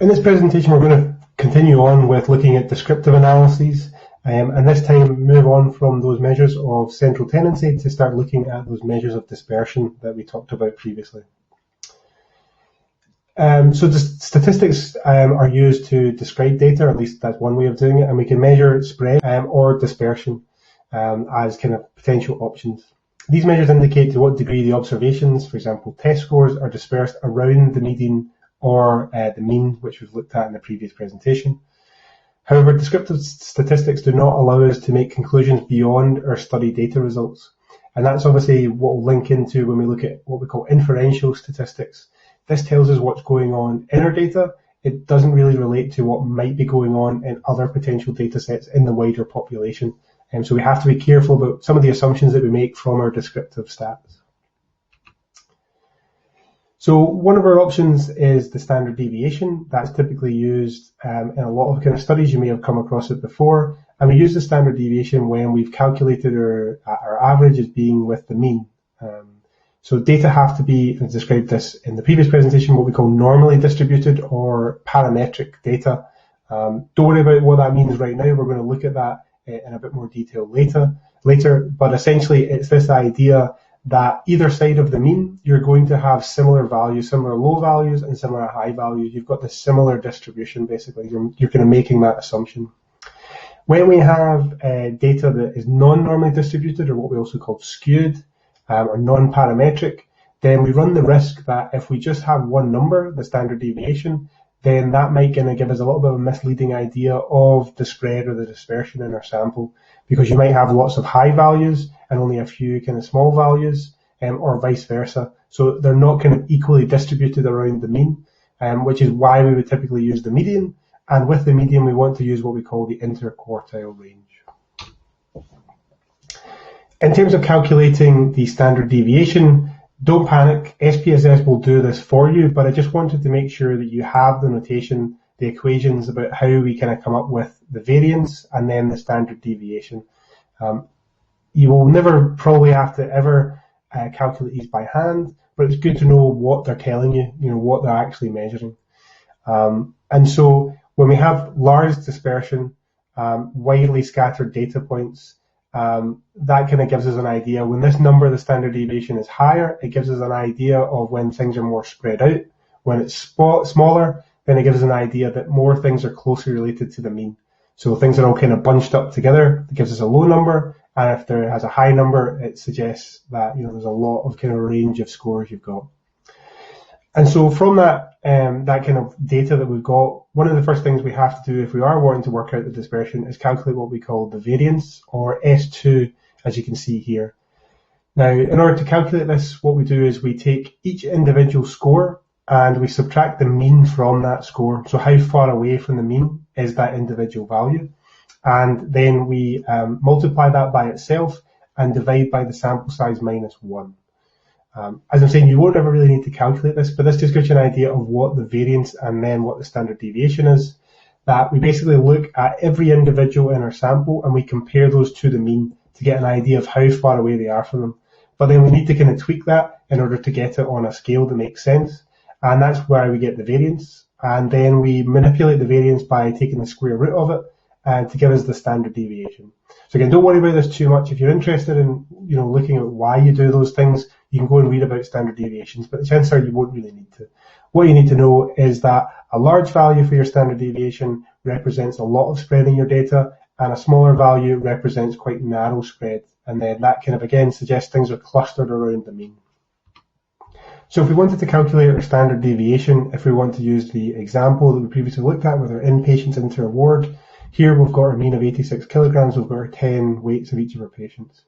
In this presentation, we're going to continue on with looking at descriptive analyses, and this time move on from those measures of central tendency to start looking at those measures of dispersion that we talked about previously. So the statistics are used to describe data, or at least that's one way of doing it, and we can measure spread or dispersion as kind of potential options. These measures indicate to what degree the observations, for example, test scores, are dispersed around the median or the mean, which we've looked at in the previous presentation. However, descriptive statistics do not allow us to make conclusions beyond our study data results. And that's obviously what we'll link into when we look at what we call inferential statistics. This tells us what's going on in our data. It doesn't really relate to what might be going on in other potential data sets in the wider population. And so we have to be careful about some of the assumptions that we make from our descriptive stats. So one of our options is the standard deviation. That's typically used in a lot of kind of studies. You may have come across it before. And we use the standard deviation when we've calculated our average as being with the mean. So data have to be, as described this in the previous presentation, what we call normally distributed or parametric data. Don't worry about what that means right now. We're going to look at that in a bit more detail later. But essentially, it's this idea that either side of the mean, you're going to have similar values, similar low values and similar high values. You've got this similar distribution, basically. You're kind of making that assumption. When we have data that is non-normally distributed, or what we also call skewed, or non-parametric, then we run the risk that if we just have one number, the standard deviation, then that might kind of give us a little bit of a misleading idea of the spread or the dispersion in our sample, because you might have lots of high values and only a few kind of small values, or vice versa. So they're not kind of equally distributed around the mean, which is why we would typically use the median. And with the median, we want to use what we call the interquartile range. In terms of calculating the standard deviation, don't panic, SPSS will do this for you, but I just wanted to make sure that you have the notation, the equations about how we kind of come up with the variance and then the standard deviation. You will never probably have to ever calculate these by hand, but it's good to know what they're telling you, what they're actually measuring. And so when we have large dispersion, widely scattered data points, that kind of gives us an idea. When this number, the standard deviation, is higher, it gives us an idea of when things are more spread out. When it's smaller, then it gives us an idea that more things are closely related to the mean. So things are all kind of bunched up together. It gives us a low number, and if there has a high number, it suggests that there's a lot of kind of range of scores you've got. And so from that that kind of data that we've got, one of the first things we have to do if we are wanting to work out the dispersion is calculate what we call the variance, or S2, as you can see here. Now, in order to calculate this, what we do is we take each individual score and we subtract the mean from that score. So how far away from the mean is that individual value? And then we multiply that by itself and divide by the sample size minus 1. As I'm saying, you won't ever really need to calculate this, but this just gives you an idea of what the variance and then what the standard deviation is. That we basically look at every individual in our sample and we compare those to the mean to get an idea of how far away they are from them. But then we need to kind of tweak that in order to get it on a scale that makes sense. And that's where we get the variance. And then we manipulate the variance by taking the square root of it to give us the standard deviation. So again, don't worry about this too much. If you're interested in looking at why you do those things, you can go and read about standard deviations, but the chances are you won't really need to. What you need to know is that a large value for your standard deviation represents a lot of spread in your data, and a smaller value represents quite narrow spread. And then that kind of, again, suggests things are clustered around the mean. So if we wanted to calculate our standard deviation, if we want to use the example that we previously looked at with our inpatients into our ward, here we've got our mean of 86 kilograms, we've got our 10 weights of each of our patients.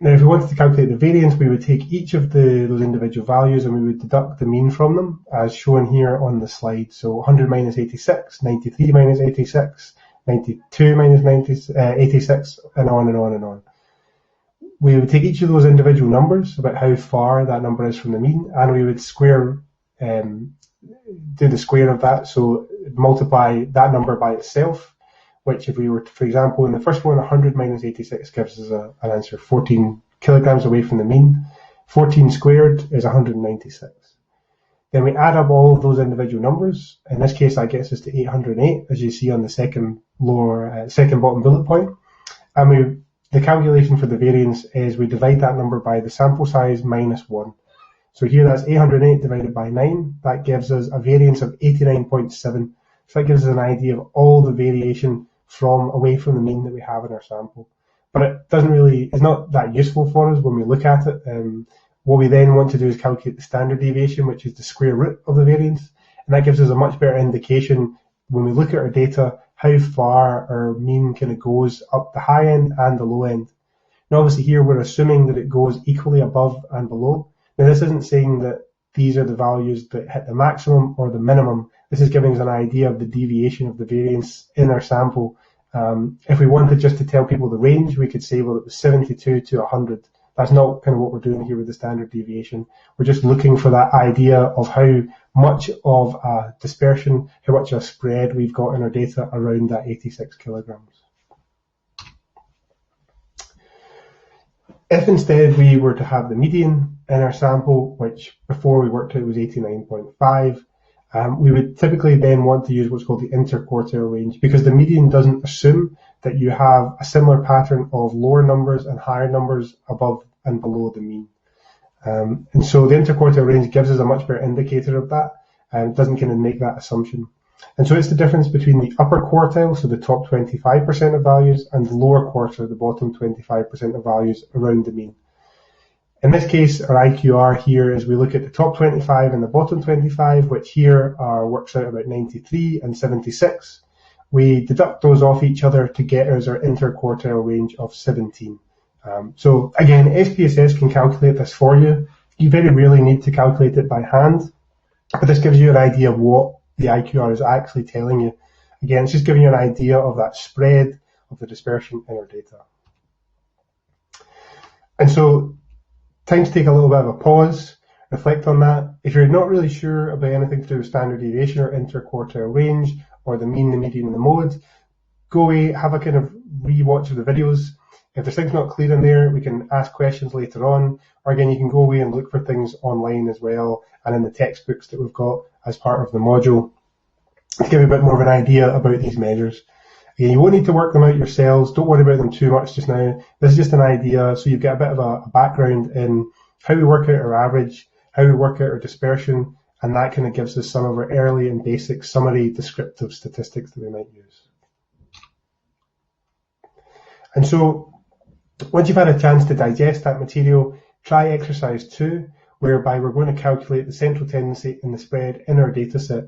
Now, if we wanted to calculate the variance, we would take each of those individual values and we would deduct the mean from them, as shown here on the slide. So 100 minus 86, 93 minus 86, 92 minus 86, and on and on and on. We would take each of those individual numbers, about how far that number is from the mean, and we would do the square of that, so multiply that number by itself, which if we were, for example, in the first one, 100 minus 86 gives us an answer 14 kilograms away from the mean. 14 squared is 196. Then we add up all of those individual numbers. In this case, that gets us to 808, as you see on the second bottom bullet point. And the calculation for the variance is we divide that number by the sample size minus 1. So here that's 808 divided by 9. That gives us a variance of 89.7. So that gives us an idea of all the variation away from the mean that we have in our sample. But it's not that useful for us when we look at it. What we then want to do is calculate the standard deviation, which is the square root of the variance. And that gives us a much better indication when we look at our data, how far our mean kind of goes up the high end and the low end. Now, obviously here we're assuming that it goes equally above and below. Now, this isn't saying that these are the values that hit the maximum or the minimum. This is giving us an idea of the deviation of the variance in our sample. If we wanted just to tell people the range, we could say, well, it was 72 to 100. That's not kind of what we're doing here with the standard deviation. We're just looking for that idea of how much of a dispersion, how much of a spread we've got in our data around that 86 kilograms. If instead we were to have the median in our sample, which before we worked out was 89.5, we would typically then want to use what's called the interquartile range, because the median doesn't assume that you have a similar pattern of lower numbers and higher numbers above and below the mean. And so the interquartile range gives us a much better indicator of that, and it doesn't kind of make that assumption. And so it's the difference between the upper quartile, so the top 25% of values, and the lower quartile, the bottom 25% of values around the mean. In this case, our IQR here is we look at the top 25 and the bottom 25, which here works out about 93 and 76. We deduct those off each other to get us our interquartile range of 17. So again, SPSS can calculate this for you. You very rarely need to calculate it by hand, but this gives you an idea of what the IQR is actually telling you. Again, it's just giving you an idea of that spread of the dispersion in our data. And so, time to take a little bit of a pause, reflect on that. If you're not really sure about anything to do with standard deviation or interquartile range or the mean, the median, and the mode, go away, have a kind of re-watch of the videos. If there's things not clear in there, we can ask questions later on, or again, you can go away and look for things online as well, and in the textbooks that we've got as part of the module to give you a bit more of an idea about these measures. Again, you won't need to work them out yourselves. Don't worry about them too much just now. This is just an idea, so you've got a bit of a background in how we work out our average, how we work out our dispersion, and that kind of gives us some of our early and basic summary descriptive statistics that we might use. And so, once you've had a chance to digest that material, try exercise 2, whereby we're going to calculate the central tendency and the spread in our data set.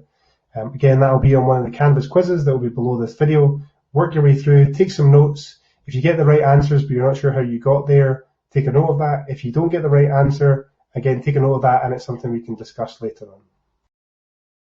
Again, that will be on one of the Canvas quizzes that will be below this video. Work your way through, take some notes. If you get the right answers but you're not sure how you got there, take a note of that. If you don't get the right answer, again, take a note of that, and it's something we can discuss later on.